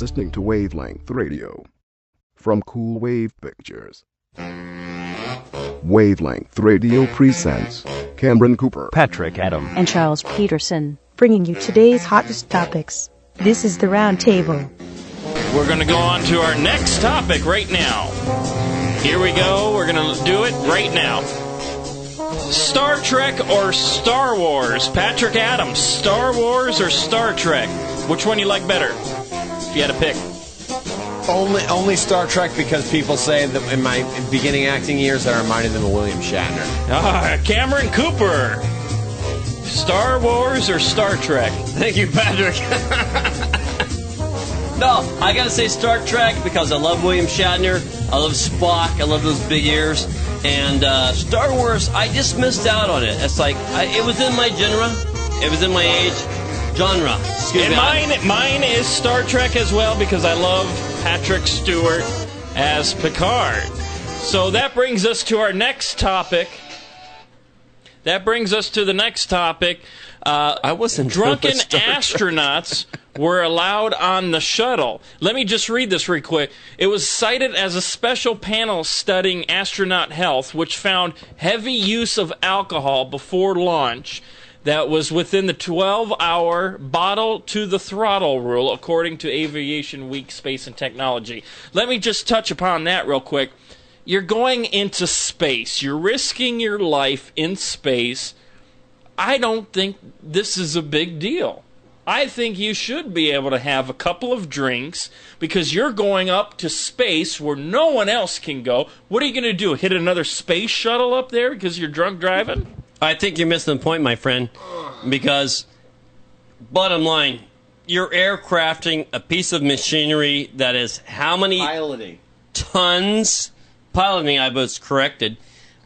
listening to Wavelength Radio from Cool Wave Pictures. Wavelength Radio presents Cameron Cooper, Patrick Adam, and Charles Peterson, bringing you today's hottest topics. This is the Roundtable. We're going to go on to our next topic right now. Here we go. We're going to do it right now. Star Trek or Star Wars? Patrick Adams, Star Wars or Star Trek? Which one you like better, if you had to pick? Only Star Trek, because people say that in my beginning acting years I reminded them of William Shatner. Cameron Cooper, Star Wars or Star Trek? Thank you, Patrick. No, I gotta say Star Trek because I love William Shatner, I love Spock, I love those big ears, and Star Wars, I just missed out on it. It's like, it was in my genre, it was in my age, genre. Excuse me. Mine is Star Trek as well because I love Patrick Stewart as Picard. So that brings us to our next topic. I wasn't drunken astronauts were allowed on the shuttle. Let me just read this real quick. It was cited as a special panel studying astronaut health, which found heavy use of alcohol before launch that was within the 12-hour bottle to the throttle rule, according to Aviation Week Space and Technology. Let me just touch upon that real quick. You're going into space. You're risking your life in space. I don't think this is a big deal. I think you should be able to have a couple of drinks because you're going up to space where no one else can go. What are you going to do, hit another space shuttle up there because you're drunk driving? I think you're missing the point, my friend, because, bottom line, you're aircrafting a piece of machinery that is how many tons? Piloting, I was corrected.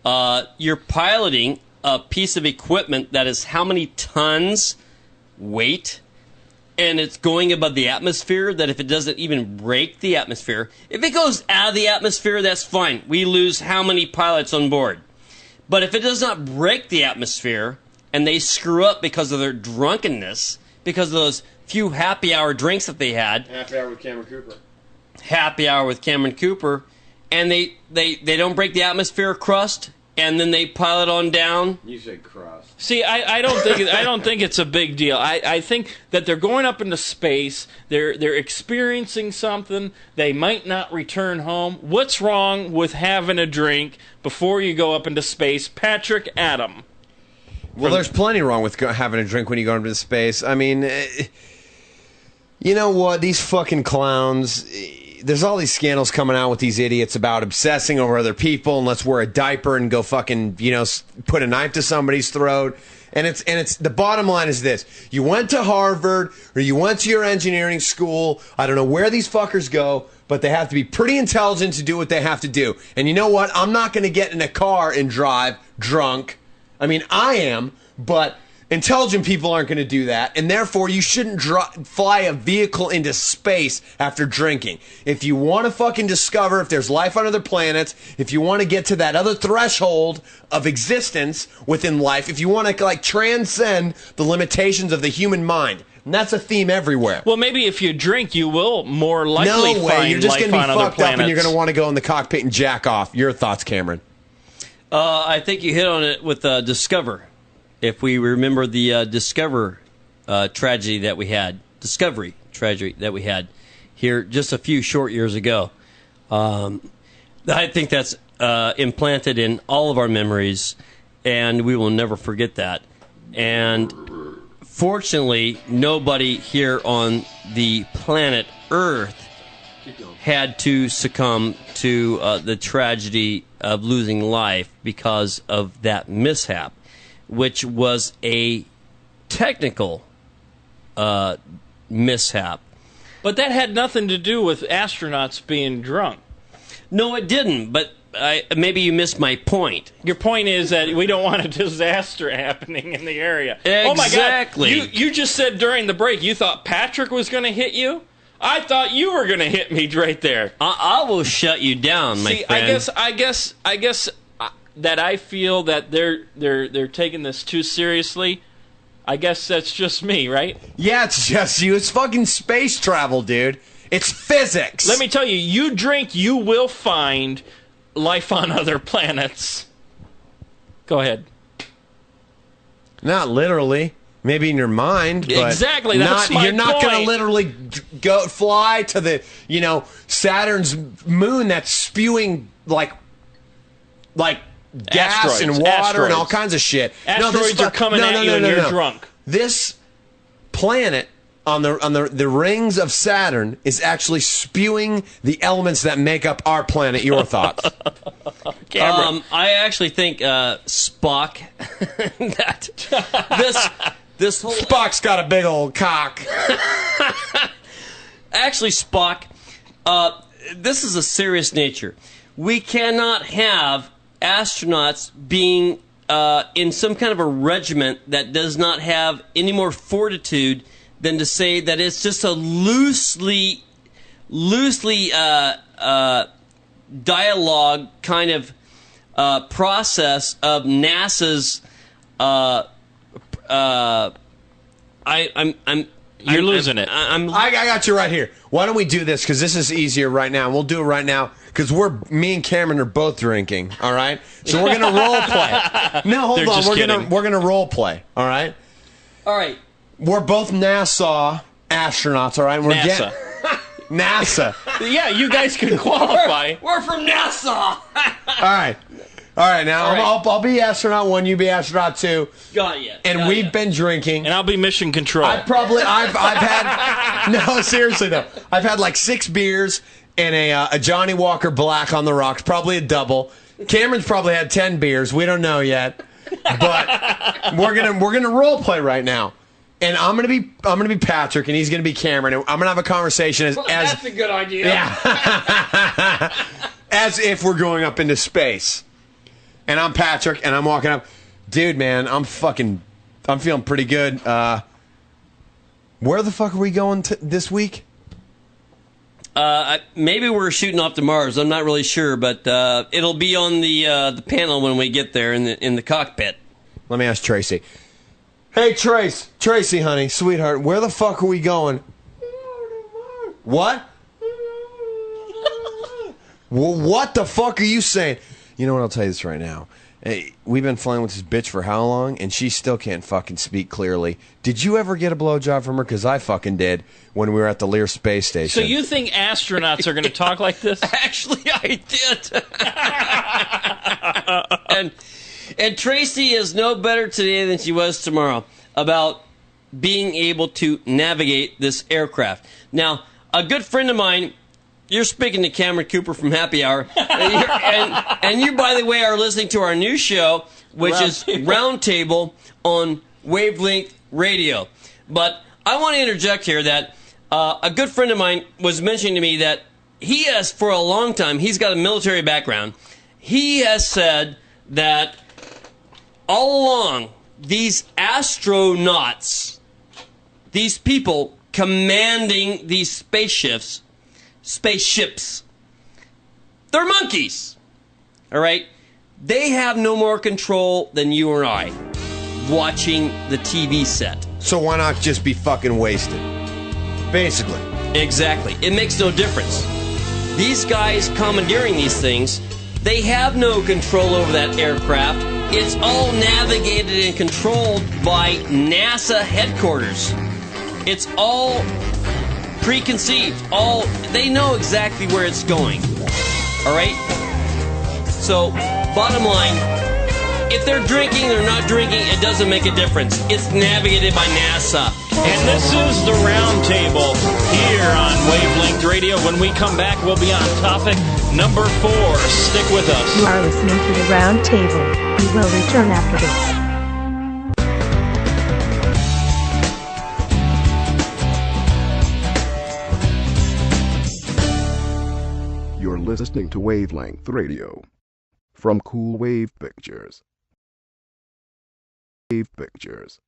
You're piloting a piece of equipment that is how many tons weight, and it's going above the atmosphere, that if it doesn't even break the atmosphere, if it goes out of the atmosphere, that's fine. We lose how many pilots on board. But if it does not break the atmosphere, and they screw up because of their drunkenness, because of those few happy hour drinks that they had. Happy hour with Cameron Cooper. And they don't break the atmosphere crust, and then they pilot on down. You said crust. See, I don't think it's a big deal. I think that they're going up into space. They're experiencing something. They might not return home. What's wrong with having a drink before you go up into space? Patrick Adam. Well, there's plenty wrong with having a drink when you go into space. I mean, you know what? These fucking clowns. There's all these scandals coming out with these idiots about obsessing over other people and let's wear a diaper and go fucking, put a knife to somebody's throat. And it's the bottom line is this. You went to Harvard or you went to your engineering school. I don't know where these fuckers go, but they have to be pretty intelligent to do what they have to do. And you know what? I'm not going to get in a car and drive drunk. I mean, I am, but intelligent people aren't going to do that, and therefore you shouldn't fly a vehicle into space after drinking. If you want to fucking discover if there's life on other planets, if you want to get to that other threshold of existence within life, if you want to transcend the limitations of the human mind, and that's a theme everywhere. Well, maybe if you drink, you will more likely no way. find You're just life going to be on other fucked planets. up, and you're going to want to go in the cockpit and jack off. Your thoughts, Cameron? I think you hit on it with Discover. If we remember the Discovery tragedy that we had here just a few short years ago, I think that's implanted in all of our memories, and we will never forget that. And fortunately, nobody here on the planet Earth had to succumb to the tragedy of losing life because of that mishap, which was a technical mishap. But that had nothing to do with astronauts being drunk. No, it didn't, but maybe you missed my point. Your point is that we don't want a disaster happening in the area. Exactly. Oh my God, you just said during the break you thought Patrick was going to hit you? I thought you were going to hit me right there. I will shut you down, my friend. I guess that I feel that they're taking this too seriously. I guess that's just me, right? Yeah, it's just you. It's fucking space travel, dude. It's physics. Let me tell you, you drink, you will find life on other planets. Go ahead. Not literally. Maybe in your mind, but exactly. That's my you're not point. going to literally go fly to the Saturn's moon that's spewing like gas Asteroids. and water Asteroids. and all kinds of shit. Asteroids are coming at you and you're drunk. This planet on the rings of Saturn is actually spewing the elements that make up our planet. Your thoughts? I actually think Spock that this whole Spock's got a big old cock. Actually, Spock, this is a serious nature. We cannot have astronauts being in some kind of a regiment that does not have any more fortitude than to say that it's just a loosely dialogue kind of process of NASA's. You're losing it. I got you right here. Why don't we do this? Because this is easier right now. We'll do it right now because me and Cameron are both drinking. All right, so we're gonna role play. No, hold They're on. just kidding. We're gonna role play. All right. All right. We're both NASA astronauts. All right. NASA. NASA. Yeah, you guys can qualify. We're from NASA. All right. Now All right. I'll be astronaut 1. You be astronaut 2. Got ya. And we've been drinking. And I'll be mission control. I've had no, seriously though. I've had like 6 beers and a Johnny Walker Black on the rocks, probably a double. Cameron's probably had 10 beers. We don't know yet, but we're gonna role play right now. And I'm gonna be Patrick, and he's gonna be Cameron, and I'm gonna have a conversation as That's a good idea. yeah, as if we're going up into space. And I'm Patrick, and I'm walking up. Dude, man, I'm feeling pretty good. Where the fuck are we going this week? Maybe we're shooting off to Mars. I'm not really sure, but it'll be on the panel when we get there in the cockpit. Let me ask Tracy. Hey, Tracy, honey, sweetheart, where the fuck are we going? What? Well, what the fuck are you saying? You know what? I'll tell you this right now. Hey, we've been flying with this bitch for how long, and she still can't fucking speak clearly. Did you ever get a blowjob from her? Because I fucking did when we were at the Lear Space Station. So you think astronauts are going to talk like this? Actually, I did. and Tracy is no better today than she was tomorrow about being able to navigate this aircraft. Now, a good friend of mine. You're speaking to Cameron Cooper from Happy Hour. And you, by the way, are listening to our new show, which is Roundtable on Wavelength Radio. But I want to interject here that a good friend of mine was mentioning to me that he has, for a long time, he's got a military background. He has said that all along, these astronauts, these people commanding these spaceships, they're monkeys. All right? They have no more control than you or I watching the TV set. So why not just be fucking wasted? Basically. Exactly. It makes no difference. These guys commandeering these things, they have no control over that aircraft. It's all navigated and controlled by NASA headquarters. It's all preconceived. They know exactly where it's going. All right? So, bottom line, if they're drinking or not drinking, it doesn't make a difference. It's navigated by NASA. And this is the Roundtable here on Wavelength Radio. When we come back, we'll be on topic number 4. Stick with us. You are listening to the Roundtable. We will return after this. You're listening to Wavelength Radio from Cool Wave Pictures. Wave Pictures.